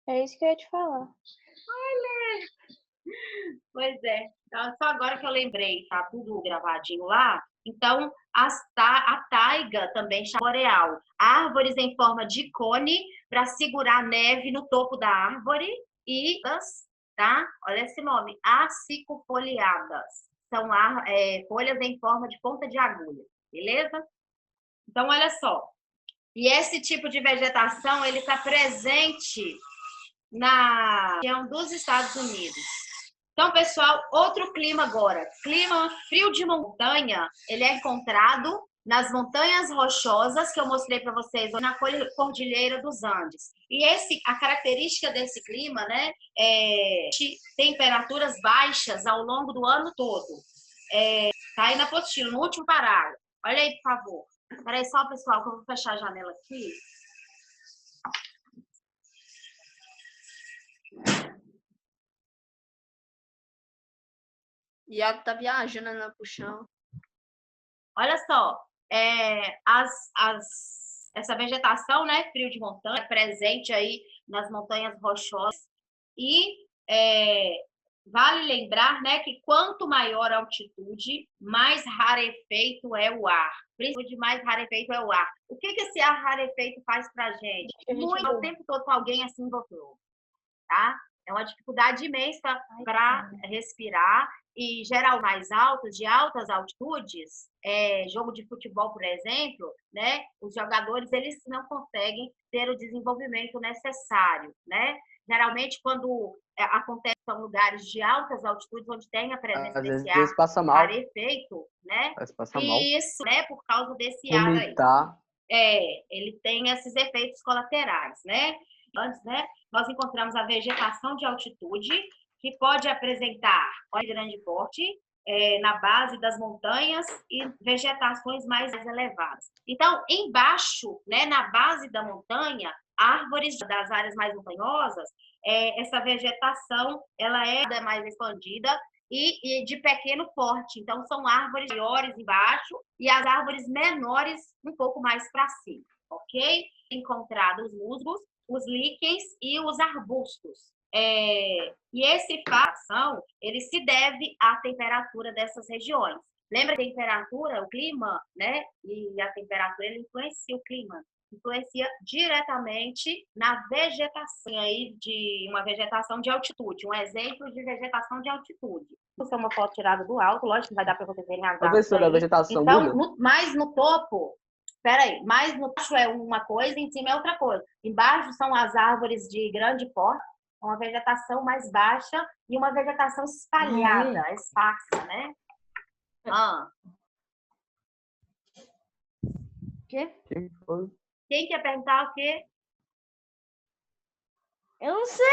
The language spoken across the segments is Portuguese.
É isso que eu ia te falar. Pois é. Então, só agora que eu lembrei, tá tudo gravadinho lá. Então, a taiga também chama boreal. Árvores em forma de cone para segurar neve no topo da árvore e, tá? Olha esse nome, acicofoliadas. São folhas em forma de ponta de agulha, beleza? Então, olha só. E esse tipo de vegetação, ele está presente na região dos Estados Unidos. Então, pessoal, outro clima agora. Clima frio de montanha, ele é encontrado nas montanhas rochosas que eu mostrei para vocês, na Cordilheira dos Andes. E a característica desse clima, né, é temperaturas baixas ao longo do ano todo. Tá aí na apostila, no último parágrafo. Olha aí, por favor. Espera aí só, pessoal, que eu vou fechar a janela aqui. Iago tá viajando na puxão. Olha só, essa vegetação, né, frio de montanha, é presente aí nas montanhas rochosas e vale lembrar, né, que quanto maior a altitude, mais rarefeito é o ar. Principalmente mais rarefeito é o ar. O que esse ar rarefeito faz pra gente? Muito o tempo todo com alguém assim envolvido, tá? É uma dificuldade imensa para respirar e geral mais altos, de altas altitudes, jogo de futebol, por exemplo, né? Os jogadores eles não conseguem ter o desenvolvimento necessário, né? Geralmente quando acontece em lugares de altas altitudes onde tem a presença Às desse vezes ar passa mal. rarefeito, né? Às vezes passa mal. Isso, né? Por causa desse ar aí. Vomitar. Ele tem esses efeitos colaterais, né? Antes, né, nós encontramos a vegetação de altitude, que pode apresentar grande porte na base das montanhas e vegetações mais elevadas. Então, embaixo, né, na base da montanha, árvores das áreas mais montanhosas, essa vegetação ela é mais expandida e de pequeno porte. Então, são árvores maiores embaixo e as árvores menores um pouco mais para cima, ok? Encontrados os musgos, os líquens e os arbustos. E esse fação, ele se deve à temperatura dessas regiões. Lembra que a temperatura, o clima, né? E a temperatura, ele influencia o clima. Influencia diretamente na vegetação aí de uma vegetação de altitude, um exemplo de vegetação de altitude. Isso é uma foto tirada do alto, lógico que vai dar para vocês verem as árvores. Professora, a vegetação então, muda? mais no topo, peraí, mais no baixo é uma coisa, em cima é outra coisa. Embaixo são as árvores de grande porte, uma vegetação mais baixa e uma vegetação espalhada, esparsa, né? Quê? Que foi? Quem quer perguntar o quê? Eu não sei.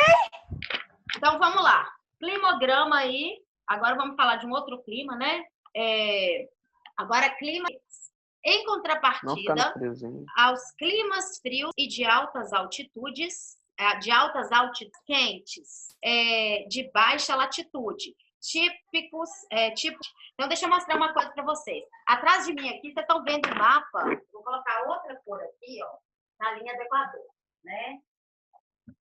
Então, vamos lá. Climograma aí. Agora vamos falar de um outro clima, né? Agora, clima... Em contrapartida aos climas frios e de altas altitudes, quentes, de baixa latitude, típicos... Então, deixa eu mostrar uma coisa para vocês. Atrás de mim aqui, vocês estão vendo o mapa. Vou colocar outra cor aqui, ó, na linha do Equador, né?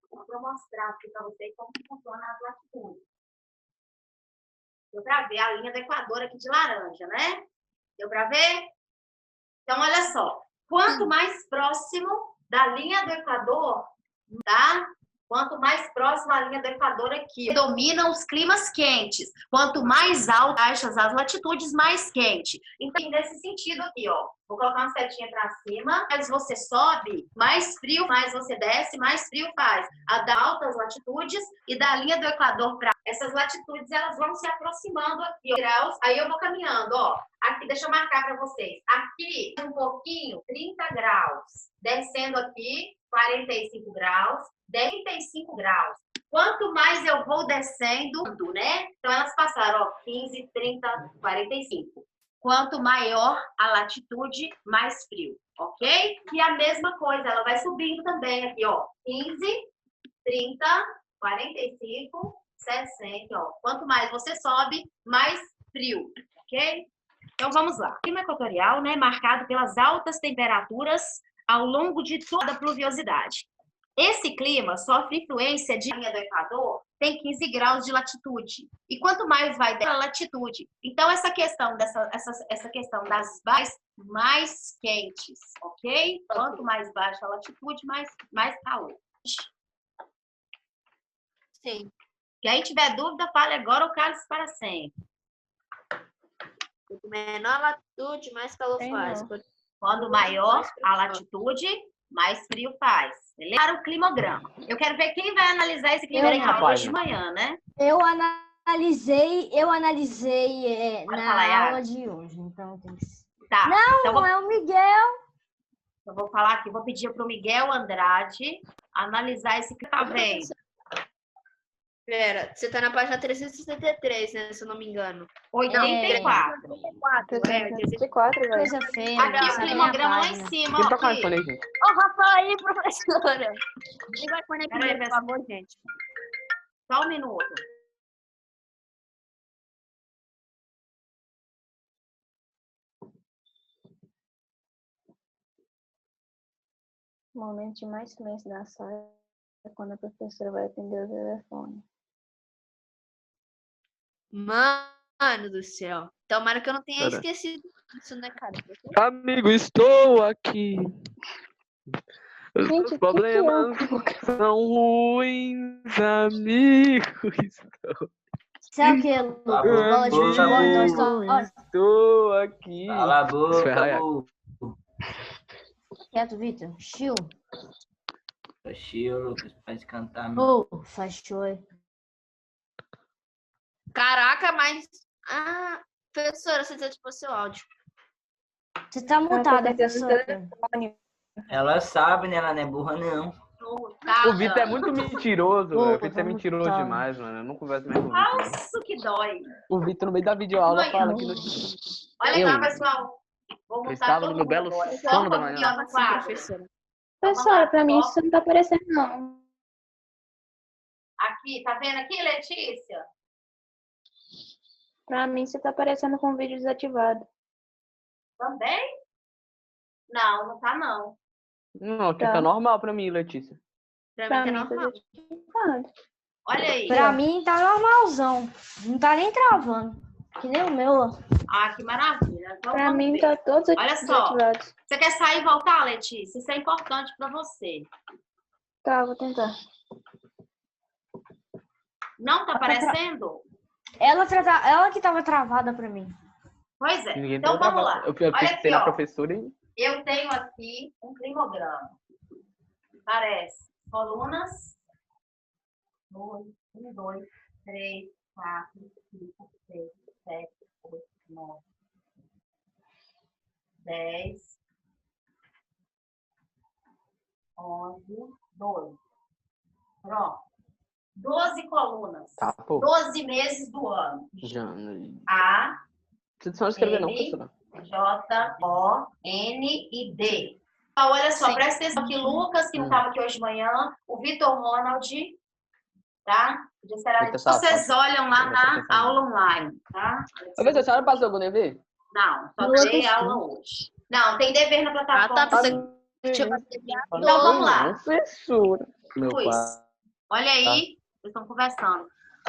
Vou mostrar aqui para vocês como funciona as latitudes. Deu para ver a linha do Equador aqui de laranja, né? Deu para ver? Então, olha só. Quanto mais próximo da linha do Equador, tá? Quanto mais próximo à linha do Equador aqui, dominam os climas quentes. Quanto mais altas as latitudes, mais quente. Então, nesse sentido aqui, ó. Vou colocar uma setinha para cima. Mais você sobe, mais frio, mais você desce, mais frio faz. A da altas latitudes e da linha do Equador para essas latitudes, elas vão se aproximando aqui, ó, graus. Aí eu vou caminhando, ó. Aqui, deixa eu marcar para vocês. Aqui, um pouquinho, 30 graus. Descendo aqui, 45 graus. 35 graus. Quanto mais eu vou descendo, né? Então, elas passaram, ó, 15, 30, 45. Quanto maior a latitude, mais frio, ok? E a mesma coisa, ela vai subindo também aqui, ó. 15, 30, 45, 60, ó. Quanto mais você sobe, mais frio, ok? Então, vamos lá. O clima equatorial, né, marcado pelas altas temperaturas ao longo de toda a pluviosidade. Esse clima sofre influência de linha do Equador, tem 15 graus de latitude. E quanto mais vai dela latitude. Então, essa questão essa questão das mais quentes, ok? Quanto mais baixa a latitude, mais calor. Sim. Quem tiver dúvida, fale agora ou cale-se para sempre. Quanto menor a latitude, mais calor faz. Quando maior a latitude, mais frio faz. Beleza? Para o climograma. Eu quero ver quem vai analisar esse climograma hoje de manhã, né? Eu analisei Pode na falar, Yara. aula de hoje, então tem que ser. Tá. Não, Então, é o Miguel. eu vou falar aqui, vou pedir para o Miguel Andrade analisar esse que tá vendo. Pera, você tá na página 363, né? Se eu não me engano. 84. 334, velho. Coisa feia. Aqui essa o minha climograma lá em página. cima. Quem ó, toca aqui. iPhone aí, gente? Ô, Rafa aí, professora. Liga o iPhone aí Peraí, primeiro, por favor, gente. Só um minuto. O momento de mais silêncio da sala é quando a professora vai atender o telefone. Mano do céu. Tomara que eu não tenha Pera. esquecido isso, né, cara? Amigo, estou aqui. Gente, Os o que problemas são ruins, amigo. Sabe o que, Lucas? Bola de futebol, então história. Estou aqui. Cala a Isso foi boca, Hayek. burro. Quieto, Vitor. Chiu. Oxi, ô, Lucas, pode cantar, meu. Ô, faz show. Caraca, mas... Ah, professora, você desativou seu áudio. Você tá mutada, tentando professora. telefone. Ela sabe, né? Ela não é burra, não. O Vitor é muito mentiroso, Ô, velho. O Vitor é vamos mentiroso tá. demais, mano. Eu não converso mais com o Vitor. não. Nossa, que dói. O Vitor, no meio da videoaula, Não, fala não. que não... Olha Eu- lá, pessoal. Vou Eu montar estava todo no meu mundo belo agora. sono da Foca manhã. aqui, ó, no Sim, quadro. professora. Professora, pra mim isso não tá aparecendo, não. Aqui, tá vendo aqui, Letícia? Pra mim você tá aparecendo com o vídeo desativado. Também? Não, não tá não. Não, aqui Tá. tá normal pra mim, Letícia. Pra mim Pra tá mim tá normal. desativado. Olha aí. Pra mim tá normalzão. Não tá nem travando. Que nem o meu, ó. Ah, que maravilha. Então, Pra vamos mim ver. tá todos Olha só. desativados. Você quer sair e voltar, Letícia? Isso é importante pra você. Tá, vou tentar. Não tá aparecendo? Ela que tava travada pra mim. Pois é. Ninguém Então, tá vamos lá. Eu Olha pensei aqui, na ó. professora e... Eu tenho aqui um climograma. Parece colunas. 1, 2, 3, 4, 5, 6, 7, 8, 9, 10, 11, 12. Pronto. 12 colunas. Tá, pô. 12 meses do ano. Já... A, Você não escrever não, Ele- professora. J, O, N e D. Então, olha só, Sim. presta atenção aqui, Lucas, que não estava aqui hoje de manhã, o Vitor Ronald, tá? Vitor tá Vocês fácil. olham lá Eu na vou pensar. aula online, tá? Professora, a senhora passou algum dever? Não, só No dei outro aula hoje. Não, tem dever na Ah, plataforma. tá. Pensei que Então, vamos lá. Professora. Meu Luiz, pai. olha aí, vocês estão conversando.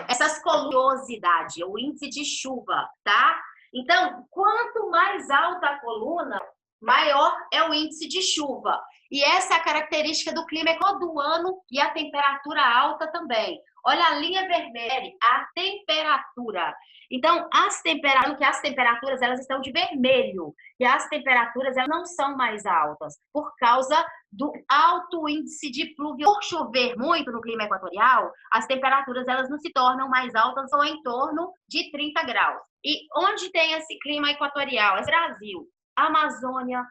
Essas coluniosidade, o índice de chuva, tá? Então, quanto mais alta a coluna, maior é o índice de chuva. E essa é a característica do clima do ano e a temperatura alta também. Olha a linha vermelha, a temperatura. Então, as temperaturas elas estão de vermelho e as temperaturas elas não são mais altas por causa do alto índice de pluvio. Por chover muito no clima equatorial, as temperaturas elas não se tornam mais altas, são em torno de 30 graus. E onde tem esse clima equatorial? É Brasil, Amazônia,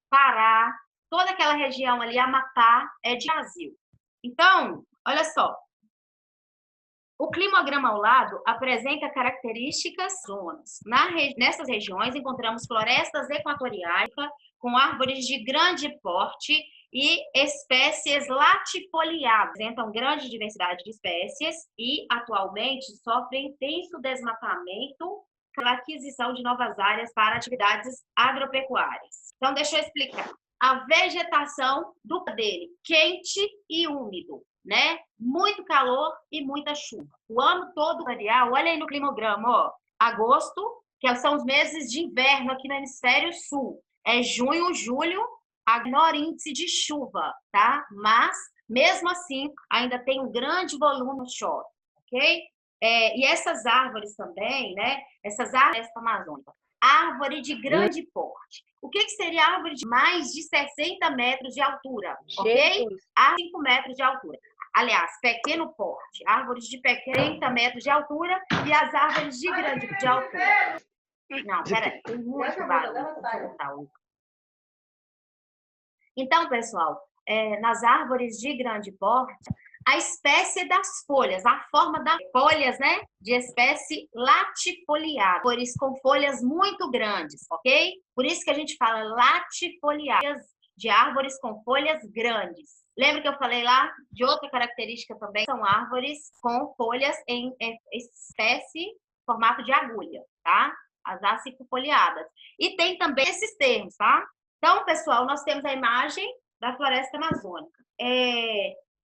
Pará, toda aquela região ali, Amapá, é de Brasil. Então, olha só. O climograma ao lado apresenta características zonas. Nessas regiões encontramos florestas equatoriais com árvores de grande porte e espécies latifoliadas. Apresentam grande diversidade de espécies e atualmente sofrem intenso desmatamento pela aquisição de novas áreas para atividades agropecuárias. Então, deixa eu explicar. a vegetação do dele, quente e úmido, né? Muito calor e muita chuva. O ano todo variar, olha aí no climograma, ó. Agosto, que são os meses de inverno aqui no hemisfério sul. É junho, julho, a menor índice de chuva, tá? Mas, mesmo assim, ainda tem um grande volume de chove, ok? E essas árvores também, né? Essas árvores amazônicas. Árvore de grande porte. O que seria árvore de mais de 60 metros de altura, ok? A 5 metros de altura. Aliás, pequeno porte. Árvores de 30 metros de altura e as árvores de grande de altura. Não, peraí. Tem muito barulho. Então, pessoal, nas árvores de grande porte, a espécie das folhas, a forma das folhas, né? De espécie latifoliada. Árvores com folhas muito grandes, ok? Por isso que a gente fala latifoliadas, de árvores com folhas grandes. Lembra que eu falei lá de outra característica também? São árvores com folhas em espécie, formato de agulha, tá? As acifoliadas. E tem também esses termos, tá? Então, pessoal, nós temos a imagem da floresta amazônica.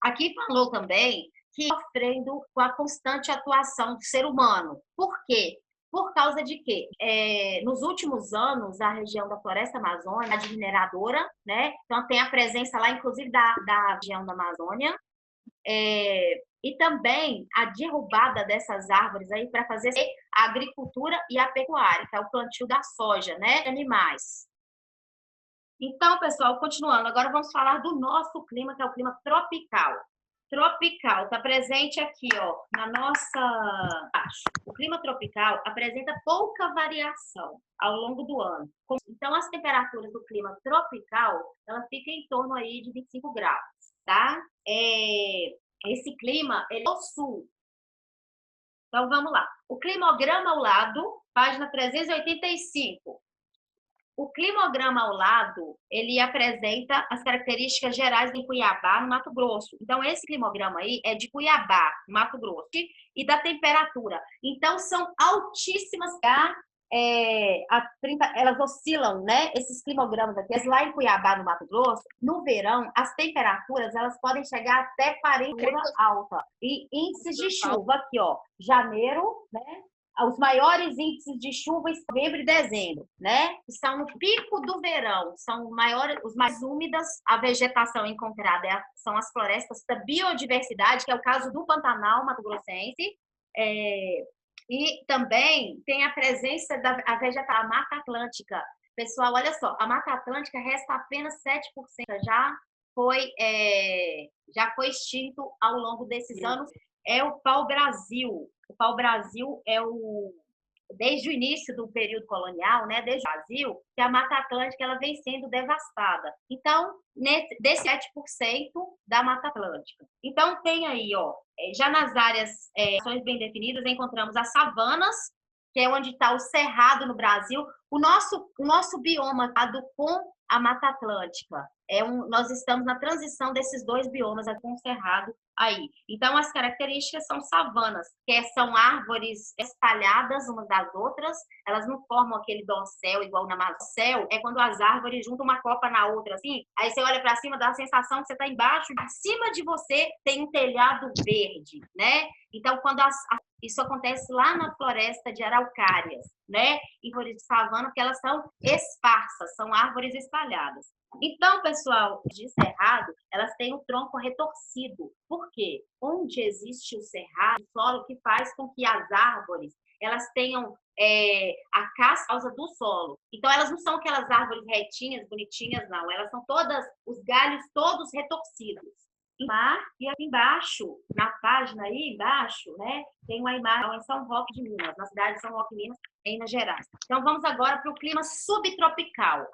Aqui falou também que sofrendo com a constante atuação do ser humano. Por quê? Por causa de quê? Nos últimos anos, a região da floresta amazônica é mineradora, né? Então, tem a presença lá, inclusive, da região da Amazônia. E também a derrubada dessas árvores aí para fazer a agricultura e a pecuária, que é o plantio da soja, né? Animais. Então, pessoal, continuando, agora vamos falar do nosso clima, que é o clima tropical. Tropical, está presente aqui, ó, na nossa... O clima tropical apresenta pouca variação ao longo do ano. Então, as temperaturas do clima tropical, ela fica em torno aí de 25 graus, tá? Esse clima, ele é ao sul. Então, vamos lá. O climograma ao lado, página 385. O climograma ao lado, ele apresenta as características gerais de Cuiabá, no Mato Grosso. Então, esse climograma aí é de Cuiabá, no Mato Grosso, e da temperatura. Então, são altíssimas, tá? Elas oscilam, né? Esses climogramas aqui, lá em Cuiabá, no Mato Grosso, no verão, as temperaturas, elas podem chegar até 40 alta. E índices de chuva aqui, ó, janeiro, né? Os maiores índices de chuva em novembro e dezembro, né? Que são no pico do verão, são os mais úmidas. A vegetação encontrada são as florestas da biodiversidade, que é o caso do Pantanal mato-grossense. E também tem a presença da vegetação, a Mata Atlântica. Pessoal, olha só, a Mata Atlântica resta apenas 7%, já foi extinto ao longo desses anos. É o pau-brasil. O pau-brasil desde o início do período colonial, né, desde o Brasil, que a Mata Atlântica ela vem sendo devastada. Então, desse 7% da Mata Atlântica. Então, tem aí, ó, já nas áreas bem definidas, encontramos as savanas, que é onde está o cerrado no Brasil. O nosso bioma com a Mata Atlântica. Nós estamos na transição desses dois biomas com o cerrado aí. Então, as características são savanas, que são árvores espalhadas umas das outras, elas não formam aquele dossel igual na Amazônia. Dossel é quando as árvores juntam uma copa na outra, assim, aí você olha para cima, dá a sensação que você está embaixo, em cima de você tem um telhado verde, né? Então, quando isso acontece lá na floresta de araucárias, né? E árvores de savana, porque elas são esparsas, são árvores espalhadas. Então, pessoal, de cerrado, elas têm o tronco retorcido. Por quê? Onde existe o cerrado, o solo que faz com que as árvores elas tenham a casca por causa do solo. Então, elas não são aquelas árvores retinhas, bonitinhas, não. Elas são todas, os galhos todos retorcidos. E aqui embaixo, na página aí embaixo, né, tem uma imagem em São Roque de Minas, na cidade de São Roque, Minas, em Minas Gerais. Então, vamos agora para o clima subtropical,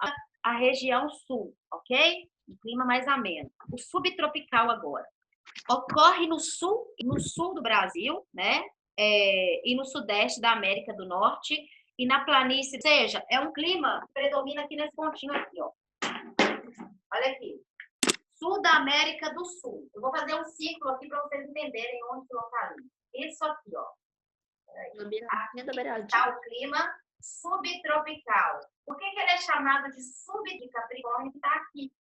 a região sul, ok? Um clima mais ameno. O subtropical agora. Ocorre no sul do Brasil, né, e no sudeste da América do Norte, e na planície, ou seja, é um clima que predomina aqui nesse pontinho aqui, ó. Olha aqui. Sul da América do Sul. Eu vou fazer um círculo aqui para vocês entenderem onde eu localizo. Isso aqui, ó. Aqui está o clima subtropical. Por que ele é chamado de Capricórnio? Está aqui.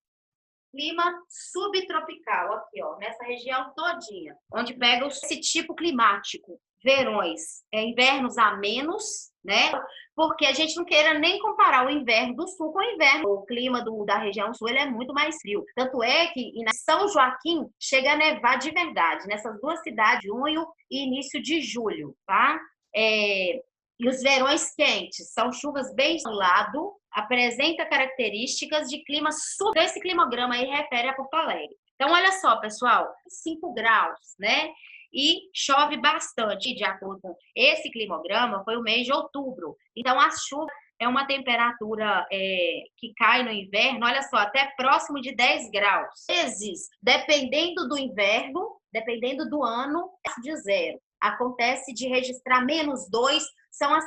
Clima subtropical, aqui, ó, nessa região todinha, onde pega esse tipo climático. Verões, invernos a menos, né? Porque a gente não queira nem comparar o inverno do sul com o inverno. O clima da região sul ele é muito mais frio. Tanto é que em São Joaquim chega a nevar de verdade, nessas duas cidades, junho e início de julho, tá? E os verões quentes são chuvas bem isoladas, apresenta características de clima sul. Esse climograma aí refere a Porto Alegre. Então, olha só, pessoal, 5 graus, né? E chove bastante, de acordo com esse climograma, foi o mês de outubro. Então, a chuva é uma temperatura que cai no inverno, olha só, até próximo de 10 graus. Às vezes, dependendo do inverno, dependendo do ano, de zero. Acontece de registrar -2, são as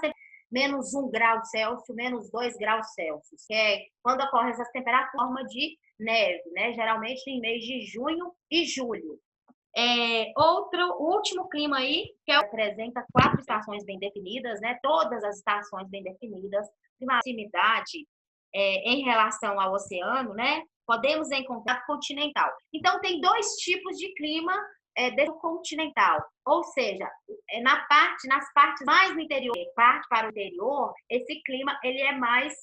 menos 1 grau Celsius, menos 2 graus Celsius, que é quando ocorrem essas temperaturas em forma de neve, né? Geralmente em mês de junho e julho. Último clima aí, que apresenta 4 estações bem definidas, né? Todas as estações bem definidas, proximidade em relação ao oceano, né? Podemos encontrar continental. Então, tem 2 tipos de clima continental, ou seja, nas partes mais no interior, parte para o interior, esse clima ele é mais,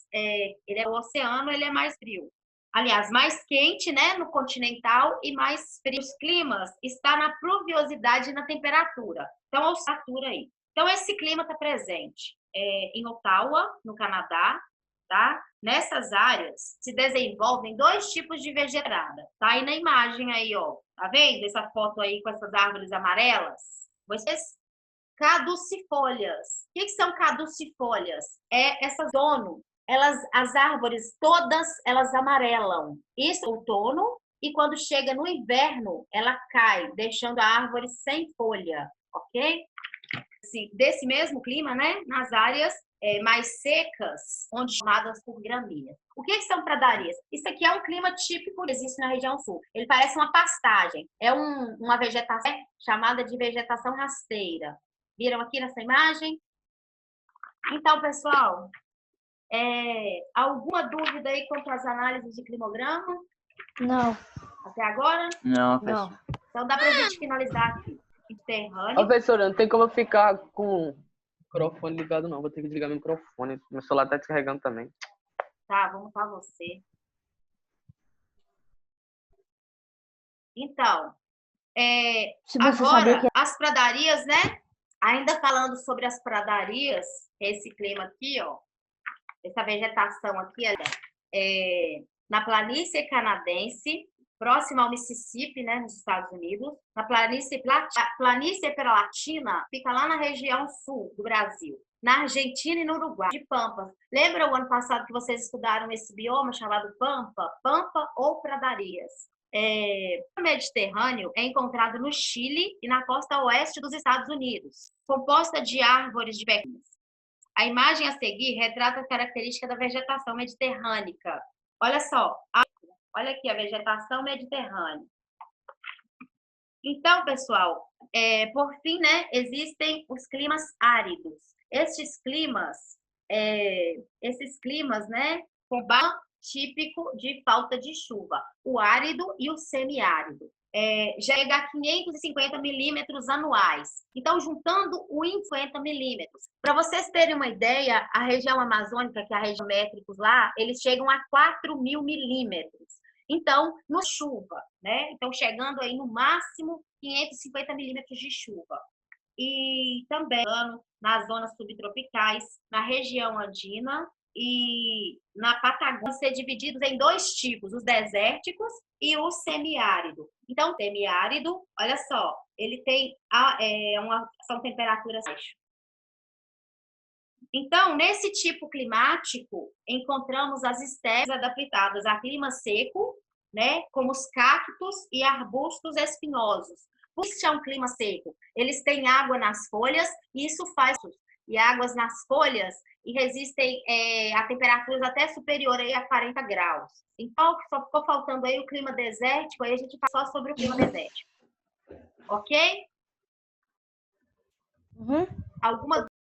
o oceano ele é mais frio. Aliás, mais quente, né, no continental e mais frio. Os climas está na pluviosidade e na temperatura. Então, a temperatura aí. Então, esse clima está presente em Ottawa, no Canadá, tá? Nessas áreas se desenvolvem 2 tipos de vegetação. Tá aí na imagem aí, ó. Tá vendo essa foto aí com essas árvores amarelas? Caducifólias. O que são caducifólias? Essas outono. As árvores todas, elas amarelam. Isso é outono, e quando chega no inverno, ela cai, deixando a árvore sem folha, ok? Desse mesmo clima, né? Nas áreas mais secas, onde chamadas por gramíneas. O que são pradarias? Isso aqui é um clima típico que existe na região sul. Ele parece uma pastagem. É uma vegetação chamada de vegetação rasteira. Viram aqui nessa imagem? Então, pessoal, alguma dúvida aí quanto às análises de climograma? Não. Até agora? Não, Não. professor. Então dá pra gente finalizar aqui. Mediterrâneo. Professora, não tem como eu ficar com o microfone ligado, não. Vou ter que desligar meu microfone. Meu celular tá descarregando também. Tá, vamos para você. Então, Se você sabia agora, que as pradarias, né? Ainda falando sobre as pradarias, esse clima aqui, ó, essa vegetação aqui, na planície canadense, próxima ao Mississippi, né, nos Estados Unidos. Na planície Latina, fica lá na região sul do Brasil. Na Argentina e no Uruguai, de Pampas. Lembra o ano passado que vocês estudaram esse bioma chamado Pampa? Pampa ou pradarias. O Mediterrâneo é encontrado no Chile e na costa oeste dos Estados Unidos, composta de árvores de pequenas. A imagem a seguir retrata a característica da vegetação mediterrânica. Olha só, olha aqui a vegetação mediterrânea. Então, pessoal, por fim, né, existem os climas áridos. Esses climas, né, com típico de falta de chuva, o árido e o semiárido. Chega a 550 milímetros anuais. Então, juntando o 50 milímetros. Para vocês terem uma ideia, a região amazônica, que é a região métricos lá, eles chegam a 4.000 milímetros. Então, no chuva, né? Então, chegando aí no máximo 550 milímetros de chuva. E também nas zonas subtropicais, na região andina e na Patagônia, ser divididos em 2 tipos, os desérticos e o semiárido. Então, o semiárido, olha só, ele tem são temperaturas baixas. Então, nesse tipo climático, encontramos as estepes adaptadas a clima seco, né, como os cactos e arbustos espinhosos. Por isso é um clima seco. Eles têm água nas folhas e isso faz e águas nas folhas e resistem a temperaturas até superiores a 40 graus. Então, só ficou faltando aí o clima desértico, aí a gente fala só sobre o clima desértico. Ok? Uhum. Alguma